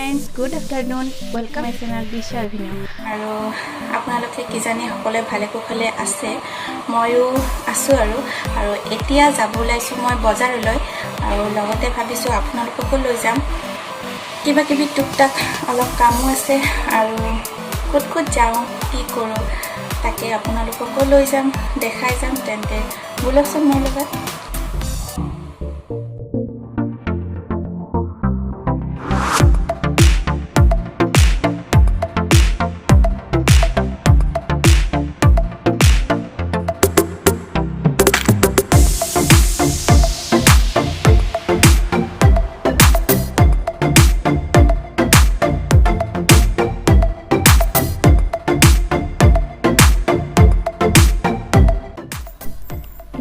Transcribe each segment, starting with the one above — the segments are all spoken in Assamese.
friends, good afternoon. Welcome my channel Disha Avenue. আৰু আপোনালোকে কিজানি সকলোৱে ভালে কুশলে আছে ময়ো আছো আৰু এতিয়া যাব লাইছো মই বজাৰলৈ আৰু লগতে ভাবিছো আপোনালোককো লৈ যাম কিবা কিবি টুকটাক অলপ কামো আছে আৰু ক'ত যাওঁ কি কৰোঁ তাকে আপোনালোককো লৈ যাম দেখাই যাম তেন্তে বলকচোন মোৰ লগত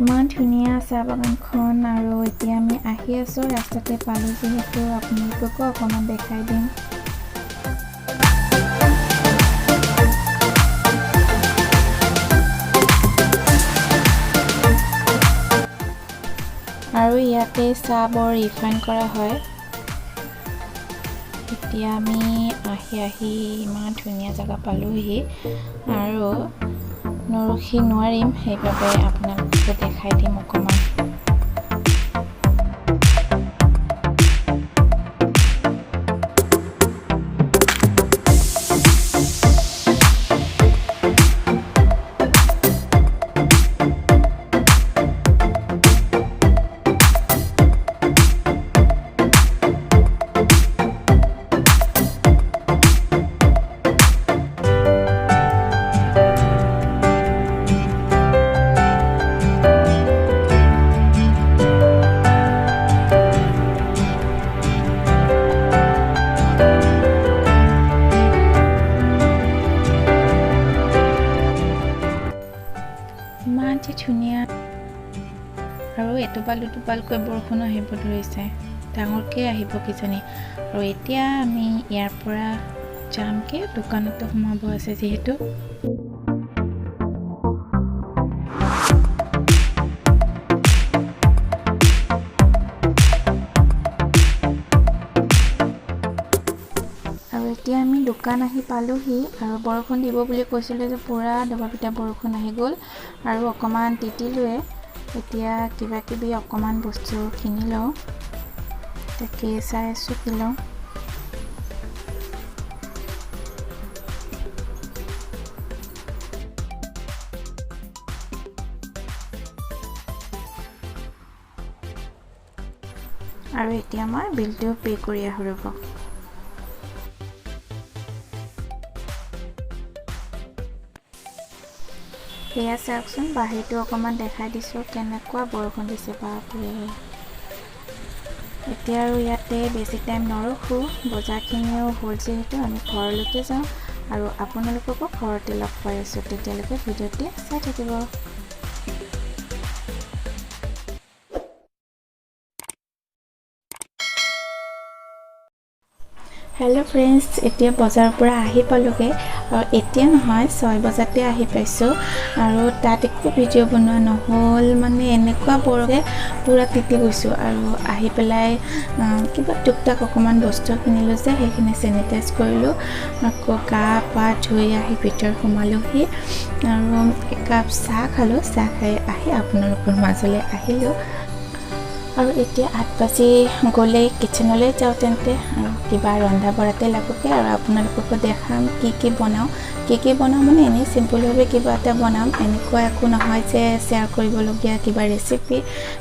ইমান ধুনীয়া চাহ বাগানখন আৰু এতিয়া আমি আহি আছো ৰাস্তাতে পালো যিহেতু আপোনালোককো অকণমান দেখাই দিম আৰু ইয়াতে চাহ বৰ ৰিফাইন কৰা হয় এতিয়া আমি আহি ইমান ধুনীয়া জেগা পালোহি আৰু নৰখি নোৱাৰিম সেইবাবে আপোনালোকক দেখাই দিম অকণমান ইমান ধুনীয়া আৰু এটোপালকৈ বৰষুণ আহিব ধৰিছে ডাঙৰকৈ আহিব কিজানি আৰু এতিয়া আমি ইয়াৰ পৰা যামকে দোকানতো সোমাব আছে যিহেতু আৰু এতিয়া আমি দোকান আহি পালোহি আৰু বৰষুণ দিব বুলি কৈছিলে যে পুৰা দবাপিটা বৰষুণ আহি গ'ল আৰু অকণমান তিতিলোৱে এতিয়া কিবা কিবি অকণমান বস্তু কিনি লওঁ তাকে চাই আছোঁ কি লওঁ আৰু এতিয়া মই বিলটো পে' কৰি আহোঁ ৰ'ব এয়া চাওকচোন বাহিৰটো অকণমান দেখাই দিছোঁ কেনেকুৱা বৰষুণ দিছে বাপৰে এতিয়া আৰু ইয়াতে বেছি টাইম নৰখোঁ বজাৰখিনিও হ'ল যিহেতু আমি ঘৰলৈকে যাওঁ আৰু আপোনালোককো ঘৰতে লগ পাই আছোঁ তেতিয়ালৈকে ভিডিঅ'টি চাই থাকিব হেল্ল' ফ্ৰেণ্ডছ এতিয়া বজাৰৰ পৰা আহি পালোঁগৈ আৰু এতিয়া নহয় 6 বজাতে আহি পাইছোঁ আৰু তাত একো ভিডিঅ' বনোৱা নহ'ল মানে এনেকুৱা বৰষুণে পূৰা তিতি গৈছোঁ আৰু আহি পেলাই কিবা টুকটাক অকণমান বস্তু কিনিলোঁ যে সেইখিনি চেনিটাইজ কৰিলোঁ আকৌ গা পা ধুই আহি ভিতৰত সোমালোহি আৰু একাপ চাহ খালোঁ চাহ খাই আহি আপোনালোকৰ মাজলৈ আহিলোঁ আৰু এতিয়া 8 বাজি গ'লে কিচেনলৈ যাওঁ তেন্তে আৰু কিবা ৰন্ধা বঢ়াতে লাগোকে আৰু আপোনালোককো দেখাম কি বনাওঁ মানে এনেই চিম্পুলভাৱে কিবা এটা বনাম এনেকুৱা একো নহয় যে শ্বেয়াৰ কৰিবলগীয়া কিবা ৰেচিপি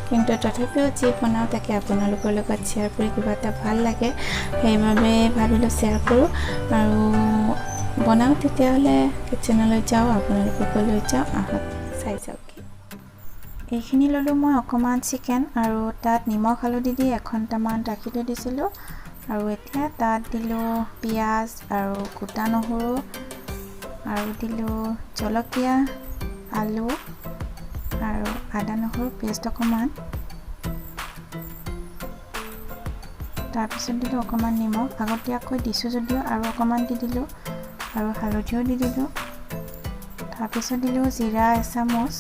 কিন্তু তথাপিও যি বনাওঁ তাকে আপোনালোকৰ লগত শ্বেয়াৰ কৰি কিবা এটা ভাল লাগে সেইবাবে ভাবিলোঁ শ্বেয়াৰ কৰোঁ আৰু বনাওঁ তেতিয়াহ'লে কিচেনলৈ যাওঁ আপোনালোককো লৈ যাওঁ আহক চাই যাওক এইখিনি ল'লোঁ মই অকণমান চিকেন আৰু তাত নিমখ হালধি দি 1 ঘণ্টামান ৰাখি থৈ দিছিলোঁ আৰু এতিয়া তাত দিলোঁ পিঁয়াজ আৰু গোটা নহৰু আৰু দিলোঁ জলকীয়া আলু আৰু আদা নহৰু পেষ্ট অকণমান তাৰপিছত দিলোঁ অকণমান নিমখ আগতীয়াকৈ দিছোঁ যদিও আৰু অকণমান দি দিলোঁ আৰু হালধিও দি দিলোঁ তাৰপিছত দিলোঁ জিৰা এচামুচ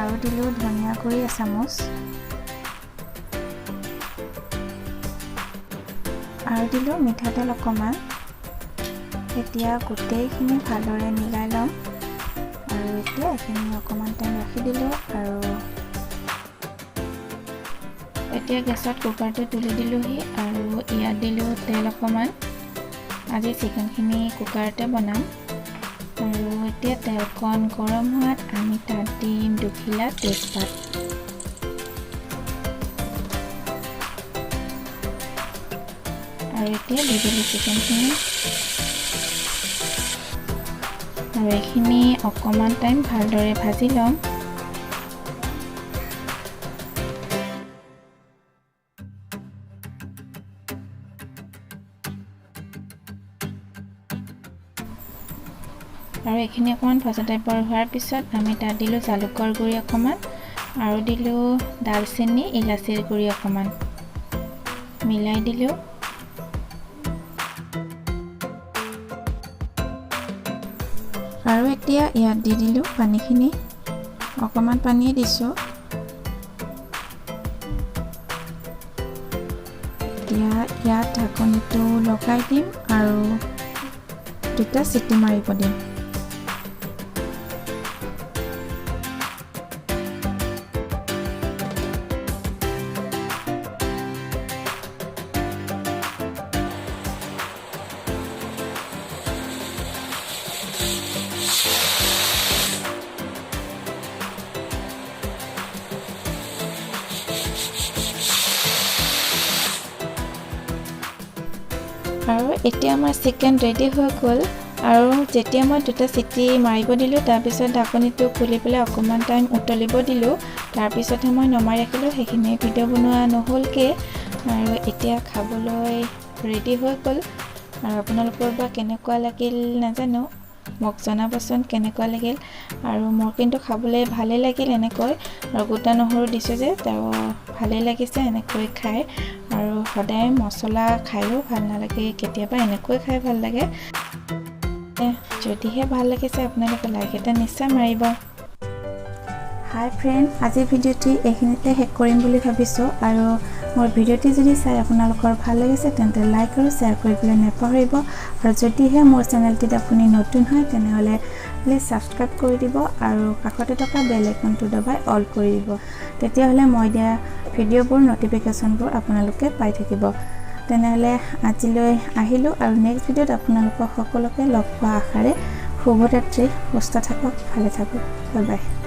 আৰু দিলোঁ ধনিয়া গুড়ি এচামুচ আৰু দিলোঁ মিঠাতেল অকণমান। এতিয়া গোটেইখিনি ভালদৰে মিলাই ল'ম আৰু এতিয়া এইখিনি অকণমান টাইম ৰাখি দিলোঁ আৰু এতিয়া গেছত কুকাৰটো তুলি দিলোঁহি আৰু ইয়াত দিলোঁ তেল অকণমান। আজি চিকেনখিনি কুকাৰতে বনাম আৰু এতিয়া তেলকণ গৰম হোৱাত আমি তাত দিম 2 খিলা তেজপাত। আৰু এতিয়া দি দিলোঁ চিকেনখিনি আৰু এইখিনি অকণমান টাইম ভালদৰে ভাজি ল'ম। আৰু এইখিনি অকণমান ভজা টাইপৰ হোৱাৰ পিছত আমি তাত দিলোঁ জালুকৰ গুড়ি অকণমান আৰু দিলোঁ দালচেনি ইলাচিৰ গুড়ি অকণমান মিলাই দিলোঁ। আৰু এতিয়া ইয়াত দি দিলোঁ পানীখিনি, অকণমান পানী দিছোঁ। এতিয়া ইয়াত ঢাকনিটো লগাই দিম আৰু 2টা চিটি মাৰিব দিম। আৰু এতিয়া আমাৰ চিকেন ৰেডি হৈ গ'ল। আৰু যেতিয়া মই 2টা চিটি মাৰিব দিলোঁ তাৰপিছত ঢাকনিটো খুলি পেলাই অকণমান টাইম উতলিব দিলোঁ। তাৰপিছতহে মই নমাই ৰাখিলোঁ, সেইখিনি ভিডিঅ' বনোৱা নহ'লকৈ। আৰু এতিয়া খাবলৈ ৰেডি হৈ গ'ল। আৰু আপোনালোকৰ বা কেনেকুৱা লাগিল নাজানো, মোক জনাবচোন কেনেকুৱা লাগিল। আৰু মোৰ কিন্তু খাবলৈ ভালেই লাগিল এনেকৈ, আৰু গোটা নহৰু দিছোঁ যে ভালেই লাগিছে এনেকৈ খাই। আৰু সদায় মছলা খায়ো ভাল নালাগে, কেতিয়াবা এনেকৈ খাই ভাল লাগে। যদিহে ভাল লাগিছে আপোনালোকে লাইক এটা নিশ্চয় মাৰিব। হাই ফ্ৰেণ্ড, আজিৰ ভিডিঅ'টি এইখিনিতে শেষ কৰিম বুলি ভাবিছোঁ। আৰু মোৰ ভিডিঅ'টি যদি চাই আপোনালোকৰ ভাল লাগিছে তেন্তে লাইক আৰু শ্বেয়াৰ কৰিবলৈ নাপাহৰিব। আৰু যদিহে মোৰ চেনেলটিত আপুনি নতুন হয় তেনেহ'লে প্লিজ ছাবস্ক্ৰাইব কৰি দিব আৰু কাষতে থকা বেল আইকনটো দবাই অল কৰি দিব। তেতিয়াহ'লে মই দিয়া ভিডিঅ'বোৰ ন'টিফিকেশ্যনবোৰ আপোনালোকে পাই থাকিব। তেনেহ'লে আজিলৈ আহিলোঁ আৰু নেক্সট ভিডিঅ'ত আপোনালোকক সকলোকে লগ পোৱা আশাৰে শুভৰাত্ৰি। সুস্থ থাকক, ভালে থাকক, বাই বাই।